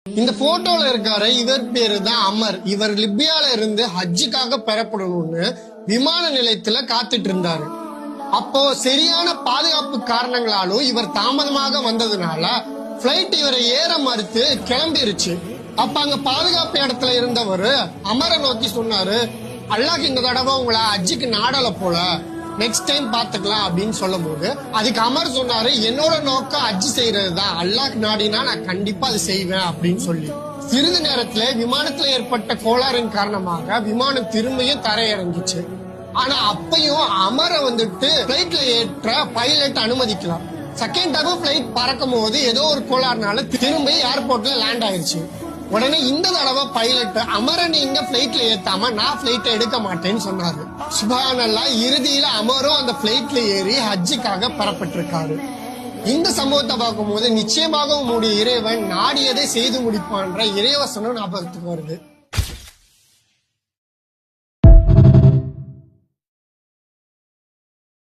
இந்த போட்டோல இருக்காரு இவர் பேரு தான் அமர். இவர் லிபியால இருந்து ஹஜ்ஜுக்காக பெறப்படணும்னு விமான நிலையத்துல காத்துட்டு இருந்தாரு. அப்போ சரியான பாதுகாப்பு காரணங்களாலும் இவர் தாமதமாக வந்ததுனால பிளைட் இவரை ஏற மறுத்து கிளம்பிருச்சு. அப்ப அங்க பாதுகாப்பு இடத்துல இருந்தவரு அமரை நோக்கி சொன்னாரு, அல்லாஹ் இந்த தடவை உங்களை ஹஜ்ஜுக்கு நாடல போல, நெக்ஸ்ட் டைம் பாத்துக்கலாம் அப்படின்னு சொல்லும் போது அதுக்கு அமர் சொன்னாரு, என்னோட நோக்கம் ஹஜ்ஜு செய்யறதுதான், அல்லாஹ் நாடினா நான் கண்டிப்பா அது செய்வேன் அப்படின்னு சொல்லி சிறிது நேரத்துல விமானத்துல ஏற்பட்ட கோளாறின் காரணமாக விமானம் திரும்பியும் தரையிறங்கிச்சு. ஆனா அப்பையும் அமரை வந்துட்டு பிளைட்ல ஏற்ற பைலட் அனுமதிக்கலாம். செகண்ட் டைம் பிளைட் பறக்கும் போது ஏதோ ஒரு கோளாறுனால திரும்பி ஏர்போர்ட்ல லேண்ட் ஆயிருச்சு. உடனே இந்த தடவை பைலட் அமரை நீங்க பிளைட்ல ஏத்தாம நான் பிளைட்டை எடுக்க மாட்டேன்னு சொன்னாரு. சுப்ஹானல்லாஹ், இறுதியில அமரும் அந்த பிளைட்ல ஏறி ஹஜ்ஜுக்காக பெறப்பட்டிருக்காரு. இந்த சம்பவத்தை பார்க்கும் போது நிச்சயமாக உங்களுடைய இறைவன் நாடியதை செய்து முடிப்பான்ற இறைவசனம் ஞாபகத்துக்கு வருது.